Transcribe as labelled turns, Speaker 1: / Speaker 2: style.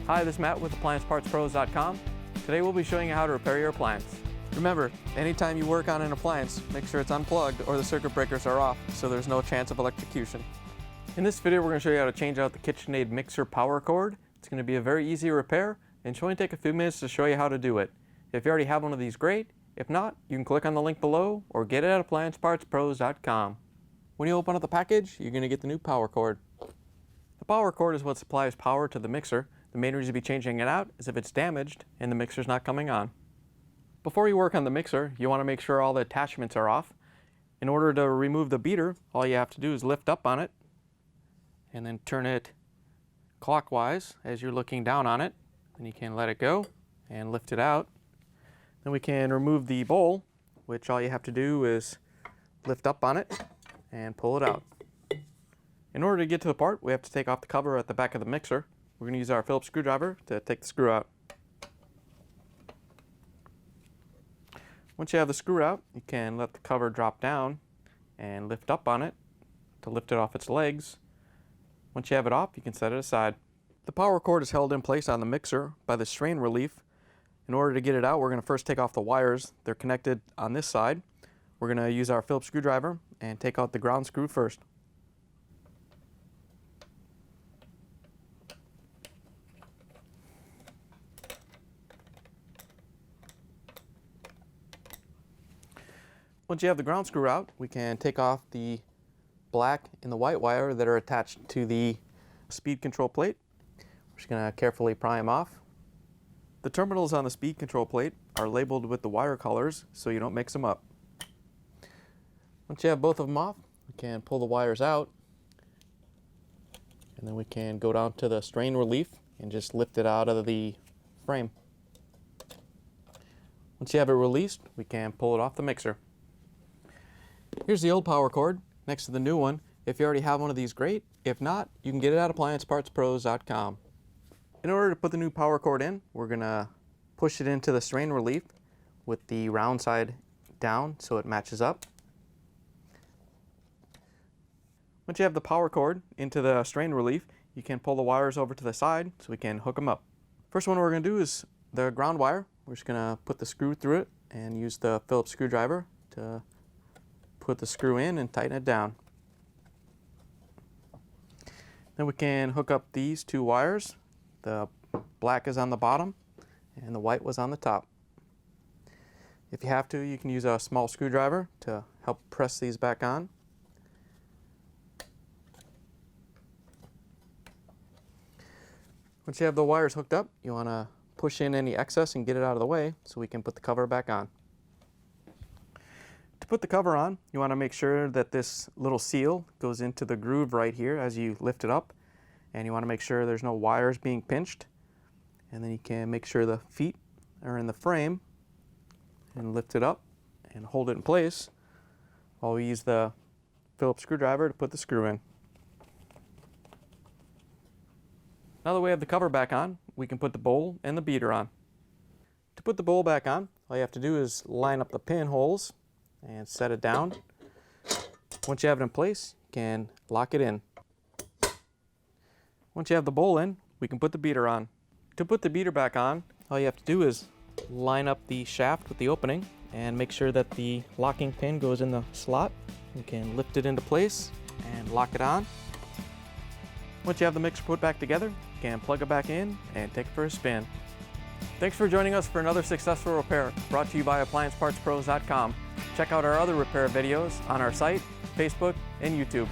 Speaker 1: Hi, this is Matt with AppliancePartsPros.com. Today we'll be showing you how to repair your appliance. Remember, anytime you work on an appliance, make sure it's unplugged or the circuit breakers are off so there's no chance of electrocution. In this video we're going to show you how to change out the KitchenAid mixer power cord. It's going to be a very easy repair and should only take a few minutes to show you how to do it. If you already have one of these, great. If not, you can click on the link below or get it at AppliancePartsPros.com. When you open up the package, you're going to get the new power cord. The power cord is what supplies power to the mixer. The main reason to be changing it out is if it's damaged and the mixer's not coming on. Before you work on the mixer, you want to make sure all the attachments are off. In order to remove the beater, all you have to do is lift up on it and then turn it clockwise as you're looking down on it. Then you can let it go and lift it out. Then we can remove the bowl, which all you have to do is lift up on it and pull it out. In order to get to the part, we have to take off the cover at the back of the mixer. We're going to use our Phillips screwdriver to take the screw out. Once you have the screw out, you can let the cover drop down and lift up on it to lift it off its legs. Once you have it off, you can set it aside. The power cord is held in place on the mixer by the strain relief. In order to get it out, we're going to first take off the wires. They're connected on this side. We're going to use our Phillips screwdriver and take out the ground screw first. Once you have the ground screw out, we can take off the black and the white wire that are attached to the speed control plate. We're just going to carefully pry them off. The terminals on the speed control plate are labeled with the wire colors so you don't mix them up. Once you have both of them off, we can pull the wires out, and then we can go down to the strain relief and just lift it out of the frame. Once you have it released, we can pull it off the mixer. Here's the old power cord next to the new one. If you already have one of these, great. If not, you can get it at AppliancePartsPros.com. In order to put the new power cord in, we're going to push it into the strain relief with the round side down so it matches up. Once you have the power cord into the strain relief, you can pull the wires over to the side so we can hook them up. First one we're going to do is the ground wire. We're just going to put the screw through it and use the Phillips screwdriver to put the screw in and tighten it down. Then we can hook up these two wires. The black is on the bottom and the white was on the top. If you have to, you can use a small screwdriver to help press these back on. Once you have the wires hooked up, you want to push in any excess and get it out of the way so we can put the cover back on. To put the cover on, you want to make sure that this little seal goes into the groove right here as you lift it up, and you want to make sure there's no wires being pinched, and then you can make sure the feet are in the frame and lift it up and hold it in place while we use the Phillips screwdriver to put the screw in. Now that we have the cover back on, we can put the bowl and the beater on. To put the bowl back on, all you have to do is line up the pinholes and set it down. Once you have it in place, you can lock it in. Once you have the bowl in, we can put the beater on. To put the beater back on, all you have to do is line up the shaft with the opening and make sure that the locking pin goes in the slot. You can lift it into place and lock it on. Once you have the mixer put back together, you can plug it back in and take it for a spin. Thanks for joining us for another successful repair brought to you by AppliancePartsPros.com. Check out our other repair videos on our site, Facebook, and YouTube.